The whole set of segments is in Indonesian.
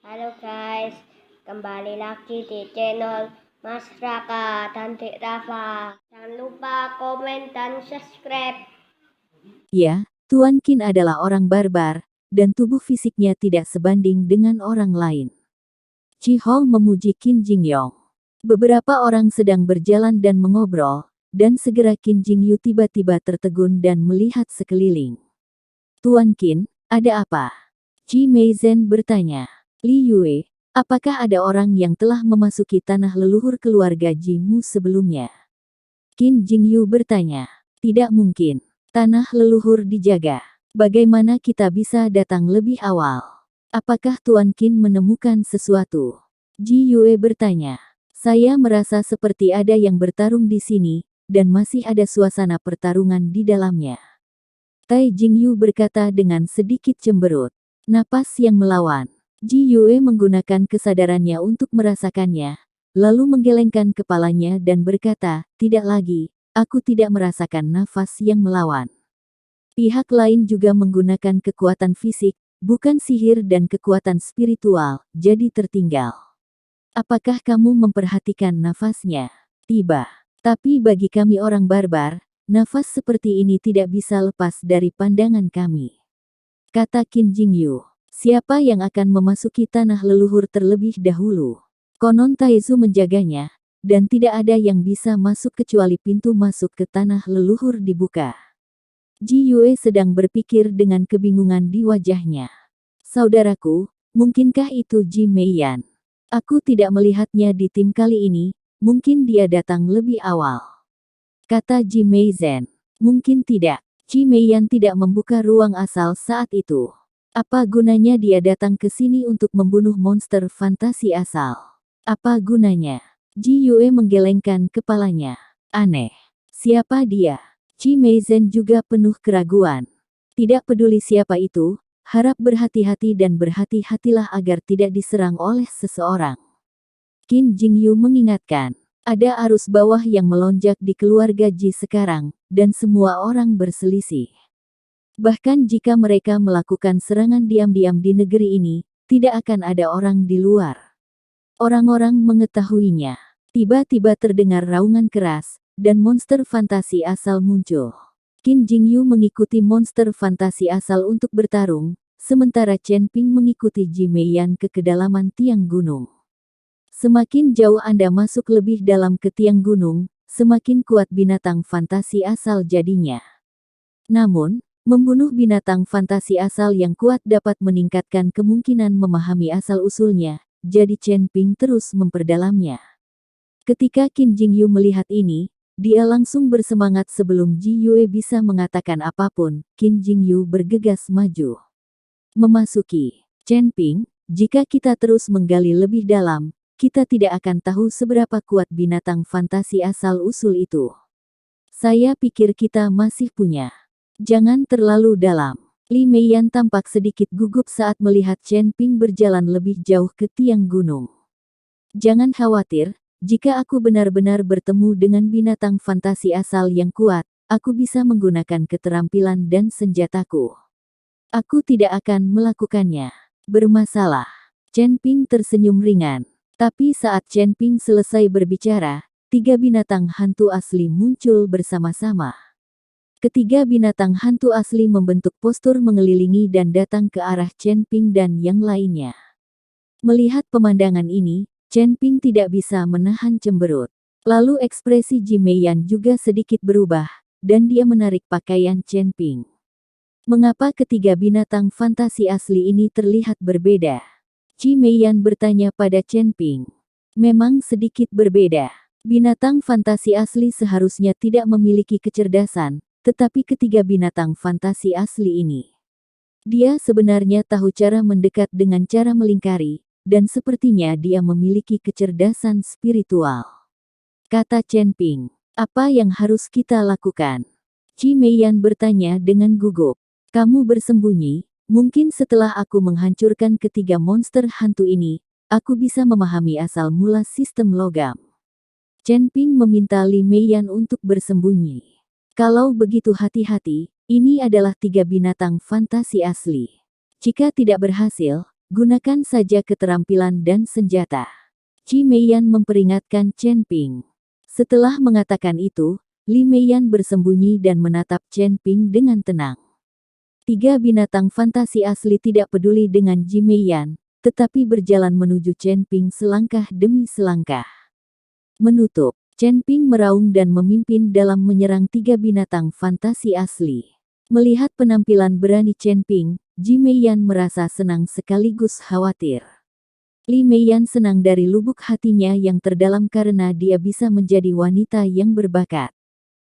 Halo guys, kembali lagi di channel Mas Raka dan Dek Rafa. Jangan lupa komen dan subscribe. Ya, Tuan Qin adalah orang barbar, dan tubuh fisiknya tidak sebanding dengan orang lain. Chi Hong memuji Qin Jingyong. Beberapa orang sedang berjalan dan mengobrol, dan segera Qin Jingyu tiba-tiba tertegun dan melihat sekeliling. Tuan Qin, ada apa? Chi Meizhen bertanya. Li Yue, apakah ada orang yang telah memasuki tanah leluhur keluarga Jimu sebelumnya? Qin Jingyu bertanya. Tidak mungkin. Tanah leluhur dijaga. Bagaimana kita bisa datang lebih awal? Apakah Tuan Qin menemukan sesuatu? Ji Yue bertanya. Saya merasa seperti ada yang bertarung di sini, dan masih ada suasana pertarungan di dalamnya. Tai Jingyu berkata dengan sedikit cemberut. Napas yang melawan. Ji Yue menggunakan kesadarannya untuk merasakannya, lalu menggelengkan kepalanya dan berkata, tidak lagi, aku tidak merasakan nafas yang melawan. Pihak lain juga menggunakan kekuatan fisik, bukan sihir dan kekuatan spiritual, jadi tertinggal. Apakah kamu memperhatikan nafasnya? Tiba. Tapi bagi kami orang barbar, nafas seperti ini tidak bisa lepas dari pandangan kami. Kata Qin Jingyu. Siapa yang akan memasuki tanah leluhur terlebih dahulu? Konon Taizu menjaganya, dan tidak ada yang bisa masuk kecuali pintu masuk ke tanah leluhur dibuka. Ji Yue sedang berpikir dengan kebingungan di wajahnya. Saudaraku, mungkinkah itu Ji Meiyan? Aku tidak melihatnya di tim kali ini, mungkin dia datang lebih awal. Kata Ji Meizhen. Mungkin tidak. Ji Meiyan tidak membuka ruang asal saat itu. Apa gunanya dia datang ke sini untuk membunuh monster fantasi asal? Apa gunanya? Ji Yue menggelengkan kepalanya. Aneh. Siapa dia? Ji Meizhen juga penuh keraguan. Tidak peduli siapa itu, harap berhati-hati dan berhati-hatilah agar tidak diserang oleh seseorang. Qin Jingyu mengingatkan. Ada arus bawah yang melonjak di keluarga Ji sekarang, dan semua orang berselisih. Bahkan jika mereka melakukan serangan diam-diam di negeri ini, tidak akan ada orang di luar. Orang-orang mengetahuinya. Tiba-tiba terdengar raungan keras, dan monster fantasi asal muncul. Qin Jingyu mengikuti monster fantasi asal untuk bertarung, sementara Chen Ping mengikuti Ji Meiyan ke kedalaman tiang gunung. Semakin jauh Anda masuk lebih dalam ke tiang gunung, semakin kuat binatang fantasi asal jadinya. Namun, membunuh binatang fantasi asal yang kuat dapat meningkatkan kemungkinan memahami asal-usulnya, jadi Chen Ping terus memperdalamnya. Ketika Qin Jingyu melihat ini, dia langsung bersemangat sebelum Ji Yue bisa mengatakan apapun. Qin Jingyu bergegas maju. Memasuki. Chen Ping, jika kita terus menggali lebih dalam, kita tidak akan tahu seberapa kuat binatang fantasi asal-usul itu. Saya pikir kita masih punya. Jangan terlalu dalam. Li Meiyan tampak sedikit gugup saat melihat Chen Ping berjalan lebih jauh ke tiang gunung. Jangan khawatir, jika aku benar-benar bertemu dengan binatang fantasi asal yang kuat, aku bisa menggunakan keterampilan dan senjataku. Aku tidak akan melakukannya. Bermasalah. Chen Ping tersenyum ringan. Tapi saat Chen Ping selesai berbicara, 3 binatang hantu asli muncul bersama-sama. Ketiga binatang hantu asli membentuk postur mengelilingi dan datang ke arah Chen Ping dan yang lainnya. Melihat pemandangan ini, Chen Ping tidak bisa menahan cemberut. Lalu ekspresi Ji Meiyan juga sedikit berubah, dan dia menarik pakaian Chen Ping. Mengapa ketiga binatang fantasi asli ini terlihat berbeda? Ji Meiyan bertanya pada Chen Ping. Memang sedikit berbeda. Binatang fantasi asli seharusnya tidak memiliki kecerdasan, tetapi ketiga binatang fantasi asli ini. Dia sebenarnya tahu cara mendekat dengan cara melingkari, dan sepertinya dia memiliki kecerdasan spiritual. Kata Chen Ping, apa yang harus kita lakukan? Ji Meiyan bertanya dengan gugup. Kamu bersembunyi, mungkin setelah aku menghancurkan ketiga monster hantu ini, aku bisa memahami asal mula sistem logam. Chen Ping meminta Li Meiyan untuk bersembunyi. Kalau begitu hati-hati, ini adalah 3 binatang fantasi asli. Jika tidak berhasil, gunakan saja keterampilan dan senjata. Qi Meiyan memperingatkan Chen Ping. Setelah mengatakan itu, Li Meiyan bersembunyi dan menatap Chen Ping dengan tenang. Tiga binatang fantasi asli tidak peduli dengan Qi Meiyan, tetapi berjalan menuju Chen Ping selangkah demi selangkah. Menutup, Chen Ping meraung dan memimpin dalam menyerang tiga binatang fantasi asli. Melihat penampilan berani Chen Ping, Qi Meiyan merasa senang sekaligus khawatir. Li Meiyan senang dari lubuk hatinya yang terdalam karena dia bisa menjadi wanita yang berbakat.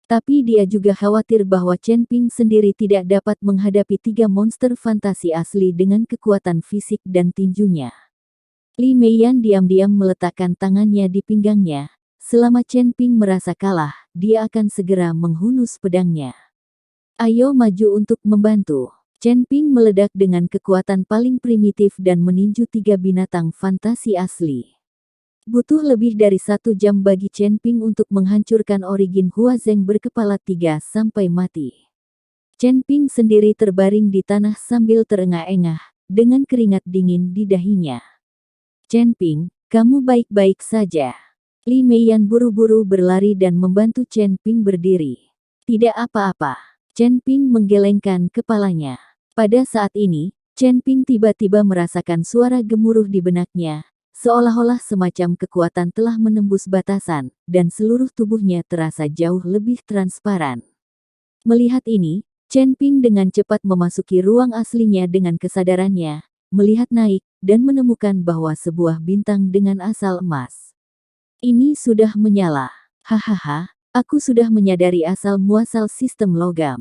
Tapi dia juga khawatir bahwa Chen Ping sendiri tidak dapat menghadapi tiga monster fantasi asli dengan kekuatan fisik dan tinjunya. Li Meiyan diam-diam meletakkan tangannya di pinggangnya. Selama Chen Ping merasa kalah, dia akan segera menghunus pedangnya. Ayo maju untuk membantu. Chen Ping meledak dengan kekuatan paling primitif dan meninju tiga binatang fantasi asli. Butuh lebih dari 1 jam bagi Chen Ping untuk menghancurkan origin Huazeng berkepala 3 sampai mati. Chen Ping sendiri terbaring di tanah sambil terengah-engah, dengan keringat dingin di dahinya. Chen Ping, kamu baik-baik saja. Li Meiyan buru-buru berlari dan membantu Chen Ping berdiri. Tidak apa-apa. Chen Ping menggelengkan kepalanya. Pada saat ini, Chen Ping tiba-tiba merasakan suara gemuruh di benaknya, seolah-olah semacam kekuatan telah menembus batasan, dan seluruh tubuhnya terasa jauh lebih transparan. Melihat ini, Chen Ping dengan cepat memasuki ruang aslinya dengan kesadarannya, melihat naik, dan menemukan bahwa sebuah bintang dengan asal emas. Ini sudah menyala. Hahaha, aku sudah menyadari asal-muasal sistem logam.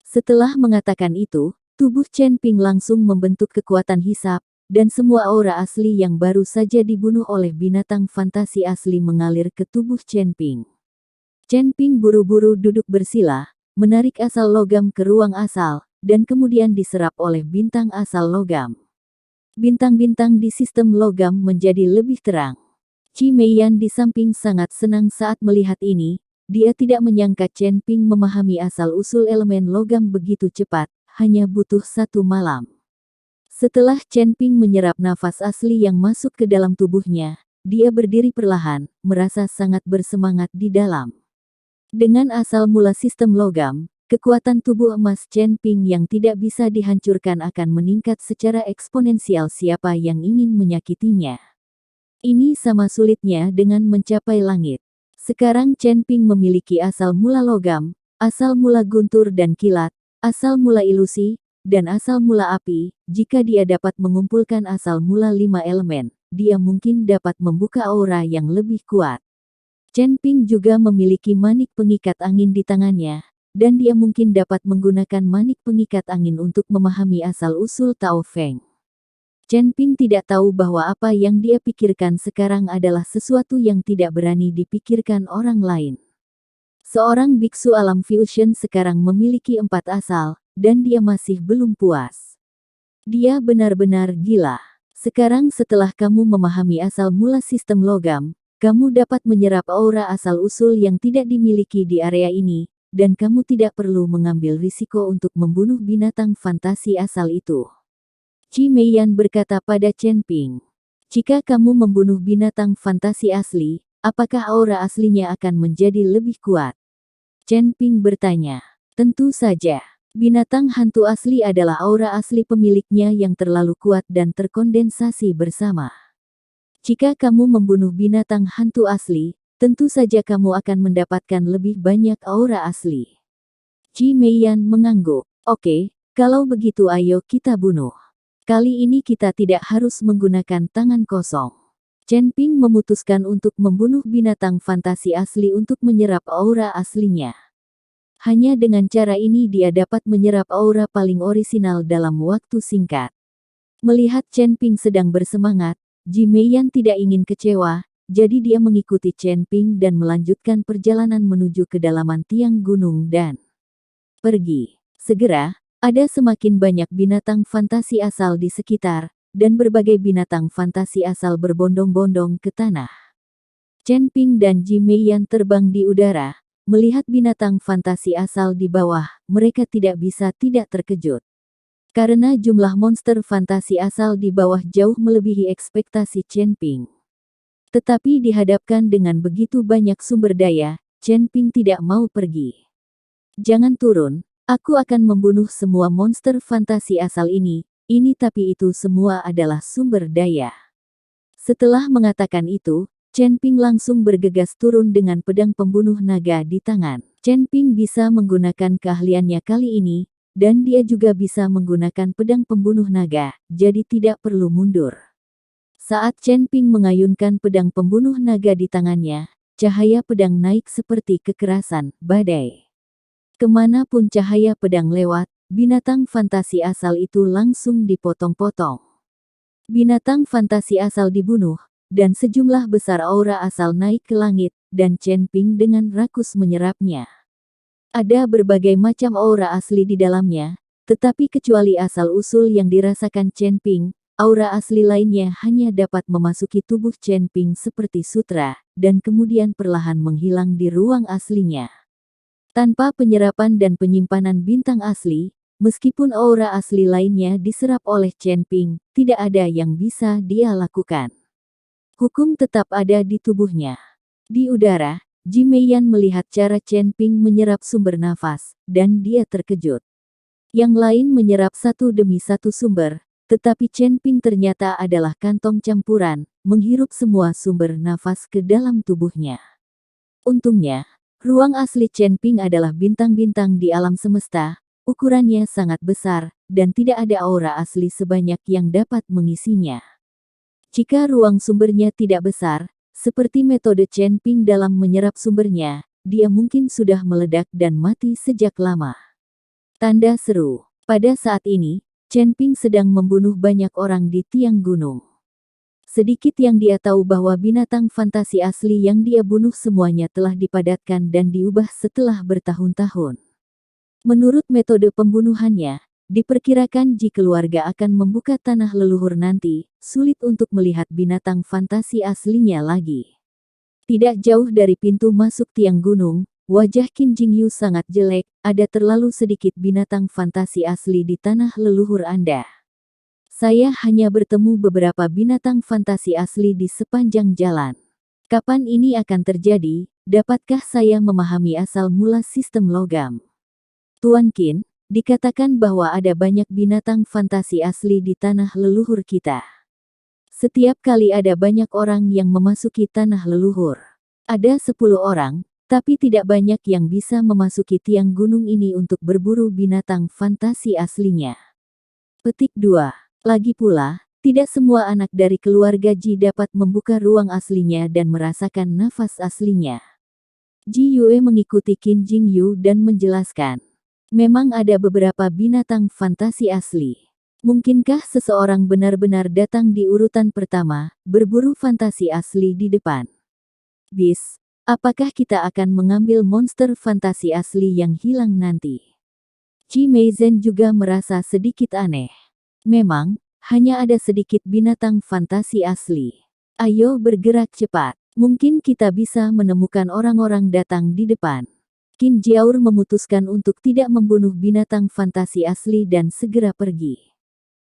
Setelah mengatakan itu, tubuh Chen Ping langsung membentuk kekuatan hisap, dan semua aura asli yang baru saja dibunuh oleh binatang fantasi asli mengalir ke tubuh Chen Ping. Chen Ping buru-buru duduk bersila, menarik asal logam ke ruang asal, dan kemudian diserap oleh bintang asal logam. Bintang-bintang di sistem logam menjadi lebih terang. Qi Meiyan di samping sangat senang saat melihat ini, dia tidak menyangka Chen Ping memahami asal-usul elemen logam begitu cepat, hanya butuh 1 malam. Setelah Chen Ping menyerap nafas asli yang masuk ke dalam tubuhnya, dia berdiri perlahan, merasa sangat bersemangat di dalam. Dengan asal mula sistem logam, kekuatan tubuh emas Chen Ping yang tidak bisa dihancurkan akan meningkat secara eksponensial siapa yang ingin menyakitinya. Ini sama sulitnya dengan mencapai langit. Sekarang Chen Ping memiliki asal mula logam, asal mula guntur dan kilat, asal mula ilusi, dan asal mula api. Jika dia dapat mengumpulkan asal mula 5 elemen, dia mungkin dapat membuka aura yang lebih kuat. Chen Ping juga memiliki manik pengikat angin di tangannya, dan dia mungkin dapat menggunakan manik pengikat angin untuk memahami asal-usul Tao Feng. Chen Ping tidak tahu bahwa apa yang dia pikirkan sekarang adalah sesuatu yang tidak berani dipikirkan orang lain. Seorang biksu alam fusion sekarang memiliki 4 asal, dan dia masih belum puas. Dia benar-benar gila. Sekarang setelah kamu memahami asal mula sistem logam, kamu dapat menyerap aura asal-usul yang tidak dimiliki di area ini, dan kamu tidak perlu mengambil risiko untuk membunuh binatang fantasi asal itu. Qi Meiyan berkata pada Chen Ping, jika kamu membunuh binatang fantasi asli, apakah aura aslinya akan menjadi lebih kuat? Chen Ping bertanya. Tentu saja. Binatang hantu asli adalah aura asli pemiliknya yang terlalu kuat dan terkondensasi bersama. Jika kamu membunuh binatang hantu asli, tentu saja kamu akan mendapatkan lebih banyak aura asli. Qi Meiyan mengangguk. Oke, kalau begitu ayo kita bunuh. Kali ini kita tidak harus menggunakan tangan kosong. Chen Ping memutuskan untuk membunuh binatang fantasi asli untuk menyerap aura aslinya. Hanya dengan cara ini dia dapat menyerap aura paling orisinal dalam waktu singkat. Melihat Chen Ping sedang bersemangat, Qi Meiyan tidak ingin kecewa, jadi dia mengikuti Chen Ping dan melanjutkan perjalanan menuju kedalaman tiang gunung dan pergi. Segera, ada semakin banyak binatang fantasi asal di sekitar, dan berbagai binatang fantasi asal berbondong-bondong ke tanah. Chen Ping dan Qi Meiyan terbang di udara, melihat binatang fantasi asal di bawah, mereka tidak bisa tidak terkejut. Karena jumlah monster fantasi asal di bawah jauh melebihi ekspektasi Chen Ping. Tetapi dihadapkan dengan begitu banyak sumber daya, Chen Ping tidak mau pergi. Jangan turun, aku akan membunuh semua monster fantasi asal ini tapi itu semua adalah sumber daya. Setelah mengatakan itu, Chen Ping langsung bergegas turun dengan pedang pembunuh naga di tangan. Chen Ping bisa menggunakan keahliannya kali ini, dan dia juga bisa menggunakan pedang pembunuh naga, jadi tidak perlu mundur. Saat Chen Ping mengayunkan pedang pembunuh naga di tangannya, cahaya pedang naik seperti kekerasan badai. Kemanapun cahaya pedang lewat, binatang fantasi asal itu langsung dipotong-potong. Binatang fantasi asal dibunuh, dan sejumlah besar aura asal naik ke langit, dan Chen Ping dengan rakus menyerapnya. Ada berbagai macam aura asli di dalamnya, tetapi kecuali asal-usul yang dirasakan Chen Ping, aura asli lainnya hanya dapat memasuki tubuh Chen Ping seperti sutra, dan kemudian perlahan menghilang di ruang aslinya. Tanpa penyerapan dan penyimpanan bintang asli, meskipun aura asli lainnya diserap oleh Chen Ping, tidak ada yang bisa dia lakukan. Hukum tetap ada di tubuhnya. Di udara, Ji Meiyan melihat cara Chen Ping menyerap sumber nafas, dan dia terkejut. Yang lain menyerap satu demi satu sumber, tetapi Chen Ping ternyata adalah kantong campuran, menghirup semua sumber nafas ke dalam tubuhnya. Untungnya, ruang asli Chen Ping adalah bintang-bintang di alam semesta, ukurannya sangat besar, dan tidak ada aura asli sebanyak yang dapat mengisinya. Jika ruang sumbernya tidak besar, seperti metode Chen Ping dalam menyerap sumbernya, dia mungkin sudah meledak dan mati sejak lama. Tanda seru. Pada saat ini, Chen Ping sedang membunuh banyak orang di tiang gunung. Sedikit yang dia tahu bahwa binatang fantasi asli yang dia bunuh semuanya telah dipadatkan dan diubah setelah bertahun-tahun. Menurut metode pembunuhannya, diperkirakan jika keluarga akan membuka tanah leluhur nanti, sulit untuk melihat binatang fantasi aslinya lagi. Tidak jauh dari pintu masuk tiang gunung, wajah Qin Jingyu sangat jelek, ada terlalu sedikit binatang fantasi asli di tanah leluhur Anda. Saya hanya bertemu beberapa binatang fantasi asli di sepanjang jalan. Kapan ini akan terjadi? Dapatkah saya memahami asal mula sistem logam? Tuan Qin, dikatakan bahwa ada banyak binatang fantasi asli di tanah leluhur kita. Setiap kali ada banyak orang yang memasuki tanah leluhur. Ada 10 orang, tapi tidak banyak yang bisa memasuki tiang gunung ini untuk berburu binatang fantasi aslinya. Petik 2. Lagi pula, tidak semua anak dari keluarga Ji dapat membuka ruang aslinya dan merasakan nafas aslinya. Ji Yue mengikuti Qin Jingyu dan menjelaskan. Memang ada beberapa binatang fantasi asli. Mungkinkah seseorang benar-benar datang di urutan pertama, berburu fantasi asli di depan? Bis, apakah kita akan mengambil monster fantasi asli yang hilang nanti? Ji Meizhen juga merasa sedikit aneh. Memang, hanya ada sedikit binatang fantasi asli. Ayo bergerak cepat. Mungkin kita bisa menemukan orang-orang datang di depan. Qin Jiaur memutuskan untuk tidak membunuh binatang fantasi asli dan segera pergi.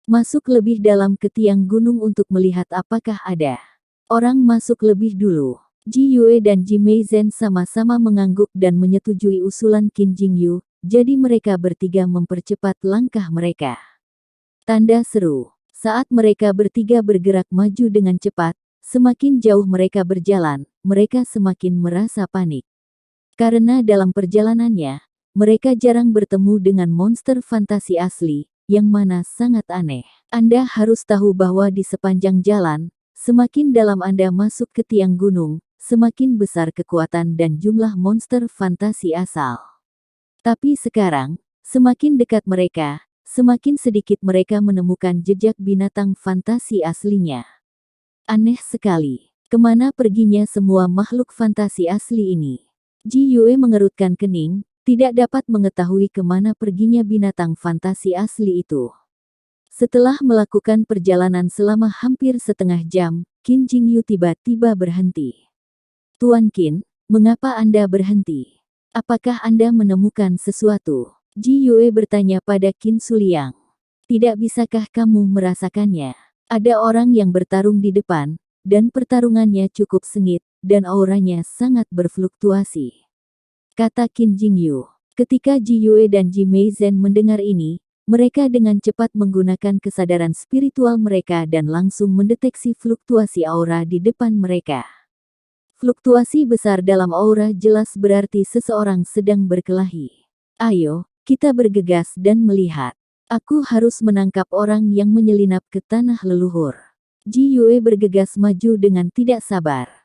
Masuk lebih dalam ke tiang gunung untuk melihat apakah ada orang masuk lebih dulu. Ji Yue dan Ji Meizhen sama-sama mengangguk dan menyetujui usulan Qin Jingyu, jadi mereka bertiga mempercepat langkah mereka. Tanda seru. Saat mereka bertiga bergerak maju dengan cepat, semakin jauh mereka berjalan, mereka semakin merasa panik. Karena dalam perjalanannya, mereka jarang bertemu dengan monster fantasi asli, yang mana sangat aneh. Anda harus tahu bahwa di sepanjang jalan, semakin dalam Anda masuk ke tiang gunung, semakin besar kekuatan dan jumlah monster fantasi asal. Tapi sekarang, semakin dekat mereka, semakin sedikit mereka menemukan jejak binatang fantasi aslinya. Aneh sekali. Kemana perginya semua makhluk fantasi asli ini? Ji Yue mengerutkan kening, tidak dapat mengetahui kemana perginya binatang fantasi asli itu. Setelah melakukan perjalanan selama hampir setengah jam, Qin Jingyu tiba-tiba berhenti. Tuan Qin, mengapa Anda berhenti? Apakah Anda menemukan sesuatu? Ji Yue bertanya pada Qin Suliang. Tidak bisakah kamu merasakannya? Ada orang yang bertarung di depan, dan pertarungannya cukup sengit, dan auranya sangat berfluktuasi. Kata Qin Jingyu. Ketika Ji Yue dan Ji Meizhen mendengar ini, mereka dengan cepat menggunakan kesadaran spiritual mereka dan langsung mendeteksi fluktuasi aura di depan mereka. Fluktuasi besar dalam aura jelas berarti seseorang sedang berkelahi. Ayo, kita bergegas dan melihat. Aku harus menangkap orang yang menyelinap ke tanah leluhur. Ji Yue bergegas maju dengan tidak sabar.